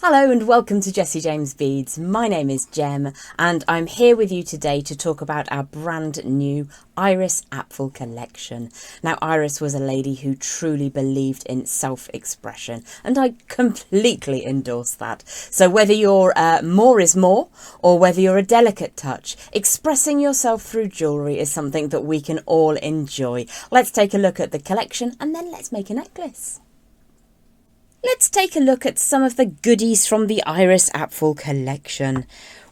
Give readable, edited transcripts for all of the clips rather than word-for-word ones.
Hello and welcome to Jessie James Beads. My name is Jem and I'm here with you today to talk about our brand new Iris Apfel collection. Now, Iris was a lady who truly believed in self-expression and I completely endorse that. So whether you're more is more or whether you're a delicate touch, expressing yourself through jewellery is something that we can all enjoy. Let's take a look at the collection and then let's make a necklace. Let's take a look at some of the goodies from the Iris Apfel collection.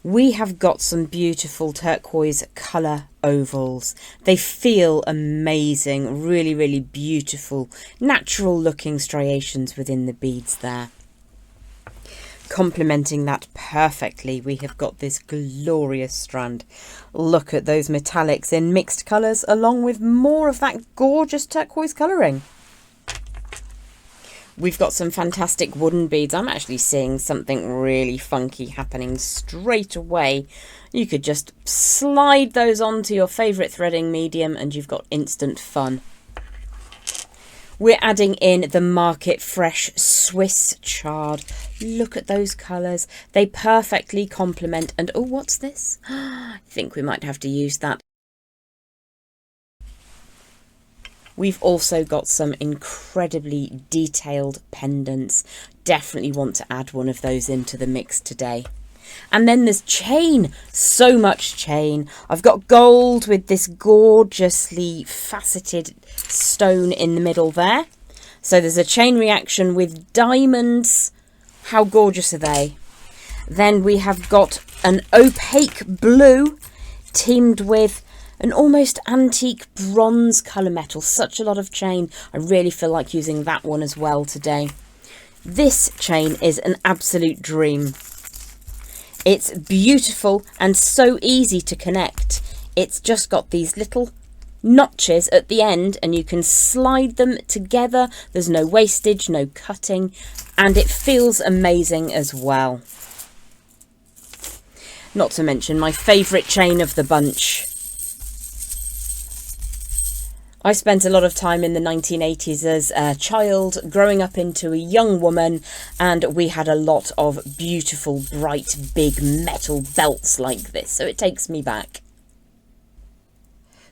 We have got some beautiful turquoise colour ovals. They feel amazing, really beautiful, natural looking striations within the beads there. Complementing that perfectly, we have got this glorious strand. Look at those metallics in mixed colours along with more of that gorgeous turquoise colouring. We've got some fantastic wooden beads. I'm actually seeing something really funky happening straight away. You could just slide those onto your favourite threading medium and you've got instant fun. We're adding in the Market Fresh Swiss chard. Look at those colours. They perfectly complement. And oh, what's this? I think we might have to use that. We've also got some incredibly detailed pendants. Definitely want to add one of those into the mix today. And then there's chain, so much chain. I've got gold with this gorgeously faceted stone in the middle there. So there's a chain reaction with diamonds. How gorgeous are they? Then we have got an opaque blue teamed with an almost antique bronze colour metal. Such a lot of chain. I really feel like using that one as well today. This chain is an absolute dream. It's beautiful and so easy to connect. It's just got these little notches at the end and you can slide them together. There's no wastage, no cutting, and it feels amazing as well. Not to mention my favourite chain of the bunch. I spent a lot of time in the 1980s as a child, growing up into a young woman, and we had a lot of beautiful, bright, big metal belts like this, so it takes me back.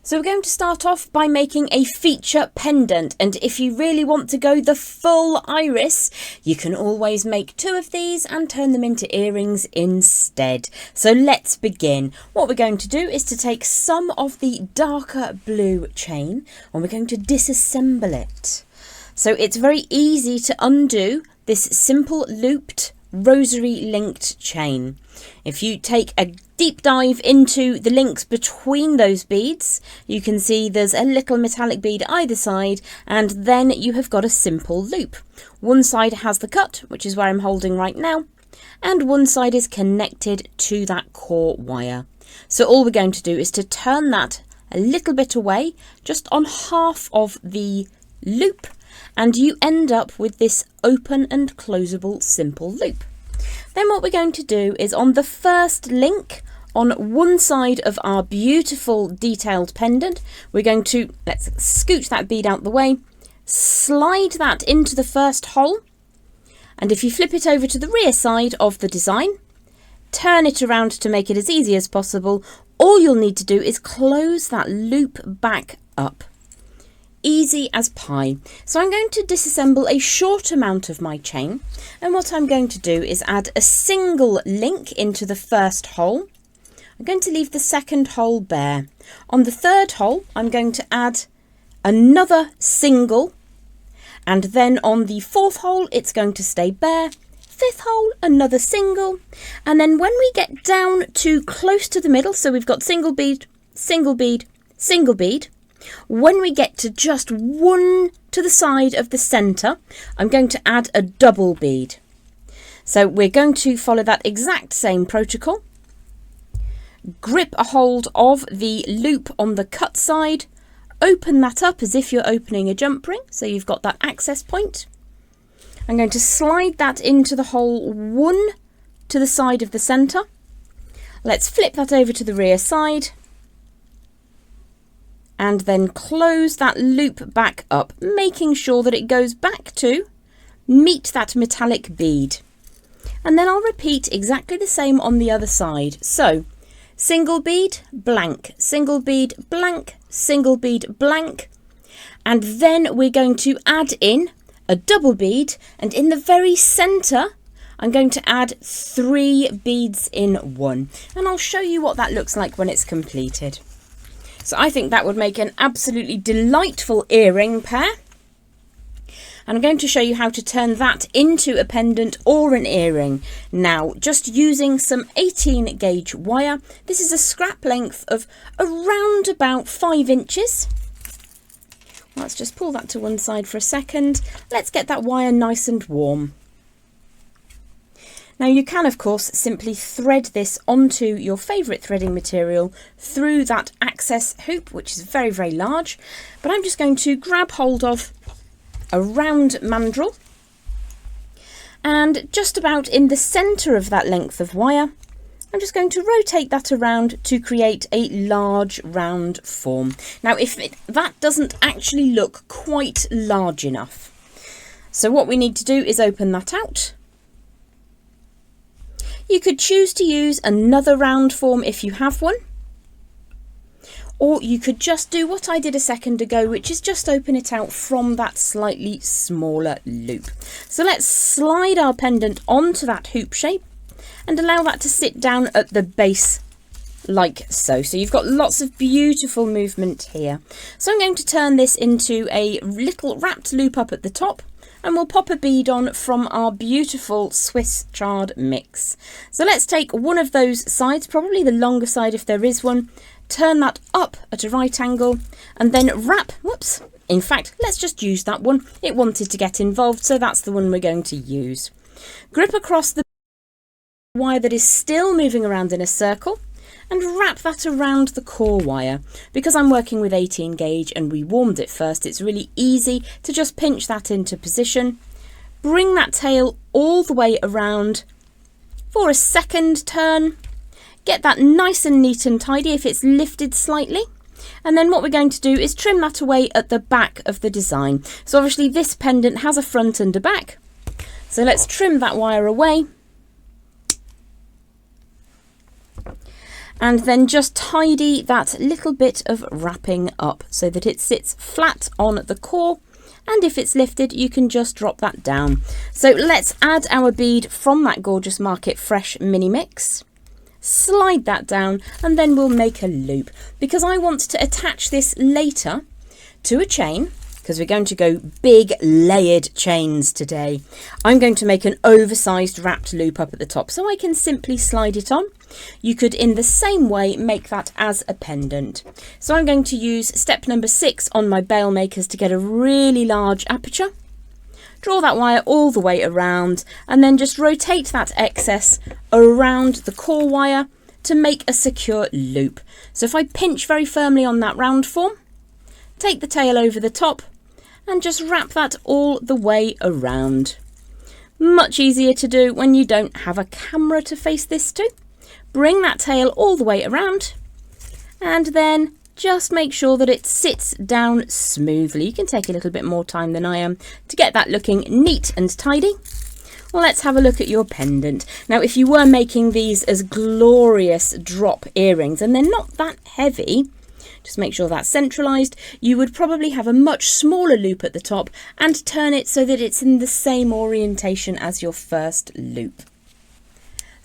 So we're going to start off by making a feature pendant, and if you really want to go the full iris, you can always make 2 of these and turn them into earrings instead. So let's begin. What we're going to do is to take some of the darker blue chain and we're going to disassemble it. So it's very easy to undo this simple looped rosary linked chain. If you take a deep dive into the links between those beads, you can see there's a little metallic bead either side, and then you have got a simple loop. One side has the cut, which is where I'm holding right now, and one side is connected to that core wire. So all we're going to do is to turn that a little bit away, just on half of the loop, and you end up with this open and closable simple loop. Then what we're going to do is on the first link on one side of our beautiful detailed pendant, we're going to, let's scooch that bead out the way, slide that into the first hole, and if you flip it over to the rear side of the design, turn it around to make it as easy as possible, all you'll need to do is close that loop back up. Easy as pie. So I'm going to disassemble a short amount of my chain, and what I'm going to do is add a single link into the first hole. I'm going to leave the second hole bare. On the third hole I'm going to add another single, and then on the fourth hole it's going to stay bare. Fifth hole, another single, and then when we get down to close to the middle, so we've got single bead, single bead, single bead, when we get to just one to the side of the centre, I'm going to add a double bead. So we're going to follow that exact same protocol. Grip a hold of the loop on the cut side, open that up as if you're opening a jump ring, so you've got that access point. I'm going to slide that into the hole one to the side of the centre. Let's flip that over to the rear side. And then close that loop back up, making sure that it goes back to meet that metallic bead. And then I'll repeat exactly the same on the other side. So single bead, blank, single bead, blank, single bead, blank. And then we're going to add in a double bead, and in the very centre I'm going to add 3 beads in one, and I'll show you what that looks like when it's completed. So I think that would make an absolutely delightful earring pair, and I'm going to show you how to turn that into a pendant or an earring. Now, just using some 18 gauge wire. This is a scrap length of around about 5 inches. Let's just pull that to one side for a second. Let's get that wire nice and warm. Now you can of course simply thread this onto your favourite threading material through that access hoop, which is very, very large, but I'm just going to grab hold of a round mandrel, and just about in the centre of that length of wire I'm just going to rotate that around to create a large round form. Now if that doesn't actually look quite large enough, so what we need to do is open that out. You could choose to use another round form if you have one, or you could just do what I did a second ago, which is just open it out from that slightly smaller loop. So let's slide our pendant onto that hoop shape and allow that to sit down at the base like so. So you've got lots of beautiful movement here. So I'm going to turn this into a little wrapped loop up at the top, and we'll pop a bead on from our beautiful Swiss chard mix. So let's take one of those sides, probably the longer side if there is one, turn that up at a right angle, and then wrap, whoops, in fact, let's just use that one. It wanted to get involved, so that's the one we're going to use. Grip across the wire that is still moving around in a circle, and wrap that around the core wire. Because I'm working with 18 gauge and we warmed it first, it's really easy to just pinch that into position. Bring that tail all the way around for a second turn. Get that nice and neat and tidy if it's lifted slightly. And then what we're going to do is trim that away at the back of the design. So obviously this pendant has a front and a back. So let's trim that wire away. And then just tidy that little bit of wrapping up so that it sits flat on the core, and if it's lifted you can just drop that down. So let's add our bead from that gorgeous Market Fresh mini mix, slide that down, and then we'll make a loop. Because I want to attach this later to a chain, because we're going to go big layered chains today, I'm going to make an oversized wrapped loop up at the top so I can simply slide it on. You could in the same way make that as a pendant. So I'm going to use step number 6 on my bail makers to get a really large aperture. Draw that wire all the way around, and then just rotate that excess around the core wire to make a secure loop. So if I pinch very firmly on that round form, take the tail over the top, and just wrap that all the way around. Much easier to do when you don't have a camera to face this to. Bring that tail all the way around, and then just make sure that it sits down smoothly. You can take a little bit more time than I am to get that looking neat and tidy. Well, let's have a look at your pendant. Now, if you were making these as glorious drop earrings, and they're not that heavy, just make sure that's centralised, you would probably have a much smaller loop at the top and turn it so that it's in the same orientation as your first loop.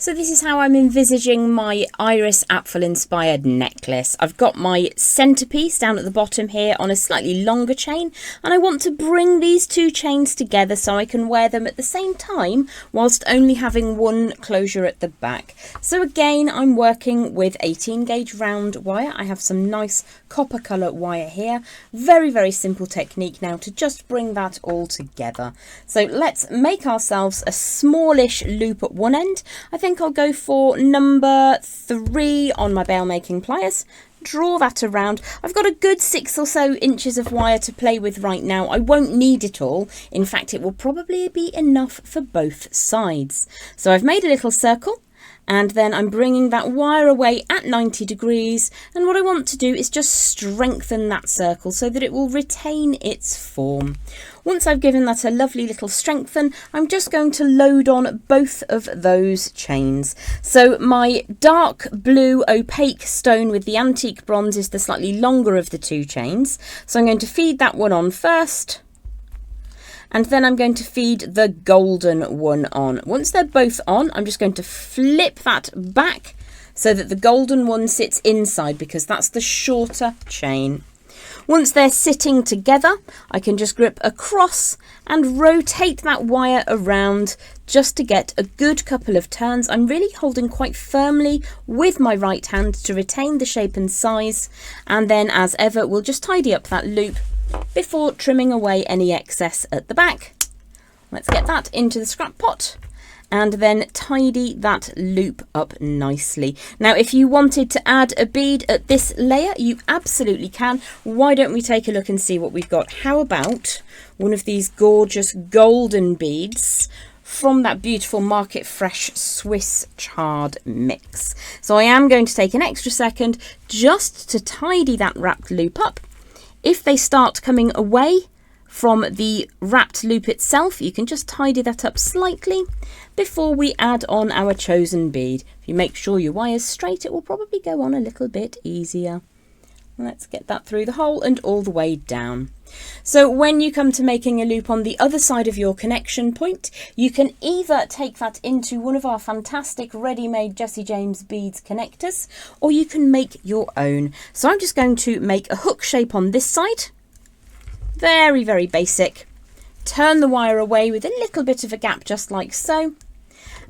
So this is how I'm envisaging my Iris Apfel inspired necklace. I've got my centrepiece down at the bottom here on a slightly longer chain, and I want to bring these two chains together so I can wear them at the same time whilst only having one closure at the back. So again, I'm working with 18 gauge round wire. I have some nice copper colour wire here. Very, very simple technique now to just bring that all together. So let's make ourselves a smallish loop at one end. I think I'll go for number 3 on my bail making pliers. Draw that around. I've got a good 6 or so inches of wire to play with right now. I won't need it all. In fact, it will probably be enough for both sides. So I've made a little circle, And then I'm bringing that wire away at 90 degrees. And what I want to do is just strengthen that circle so that it will retain its form. Once I've given that a lovely little strengthen, I'm just going to load on both of those chains. So my dark blue opaque stone with the antique bronze is the slightly longer of the two chains. So I'm going to feed that one on first. And then I'm going to feed the golden one on. Once they're both on, I'm just going to flip that back so that the golden one sits inside because that's the shorter chain. Once they're sitting together, I can just grip across and rotate that wire around just to get a good couple of turns. I'm really holding quite firmly with my right hand to retain the shape and size. And then as ever, we'll just tidy up that loop before trimming away any excess at the back. Let's get that into the scrap pot and then tidy that loop up nicely. Now, if you wanted to add a bead at this layer, you absolutely can. Why don't we take a look and see what we've got? How about one of these gorgeous golden beads from that beautiful Market Fresh Swiss chard mix? So I am going to take an extra second just to tidy that wrapped loop up. If they start coming away from the wrapped loop itself, you can just tidy that up slightly before we add on our chosen bead. If you make sure your wire's straight, it will probably go on a little bit easier. Let's get that through the hole and all the way down. So when you come to making a loop on the other side of your connection point, you can either take that into one of our fantastic ready-made Jessie James beads connectors, or you can make your own. So I'm just going to make a hook shape on this side. Very, very basic. Turn the wire away with a little bit of a gap, just like so.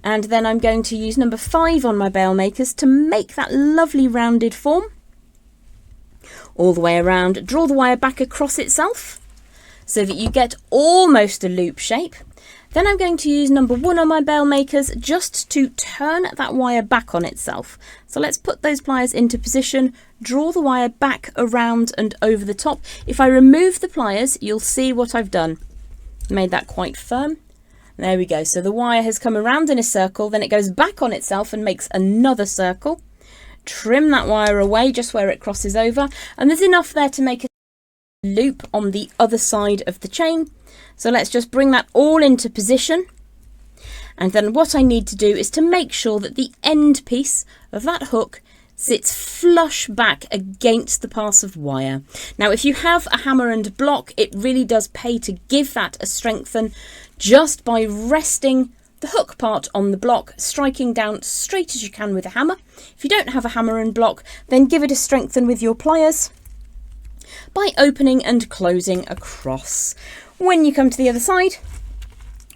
And then I'm going to use number 5 on my bail makers to make that lovely rounded form. All the way around, draw the wire back across itself so that you get almost a loop shape. Then I'm going to use number 1 on my bail makers just to turn that wire back on itself. So let's put those pliers into position, draw the wire back around and over the top. If I remove the pliers, you'll see what I've done. Made that quite firm. There we go. So the wire has come around in a circle, then it goes back on itself and makes another circle. Trim that wire away just where it crosses over, and there's enough there to make a loop on the other side of the chain. So let's just bring that all into position, and then what I need to do is to make sure that the end piece of that hook sits flush back against the pass of wire. Now, if you have a hammer and block, it really does pay to give that a strengthen just by resting the hook part on the block, striking down straight as you can with a hammer. If you don't have a hammer and block, then give it a strengthen with your pliers by opening and closing across. When you come to the other side,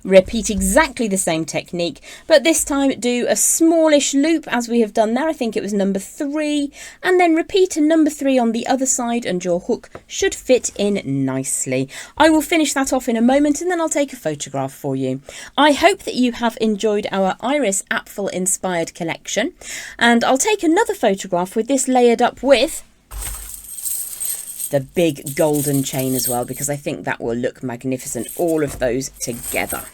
repeat exactly the same technique, but this time do a smallish loop as we have done there. I think it was number 3, and then repeat a number 3 on the other side and your hook should fit in nicely. I will finish that off in a moment and then I'll take a photograph for you. I hope that you have enjoyed our Iris Apfel inspired collection, and I'll take another photograph with this layered up with the big golden chain as well, because I think that will look magnificent, all of those together.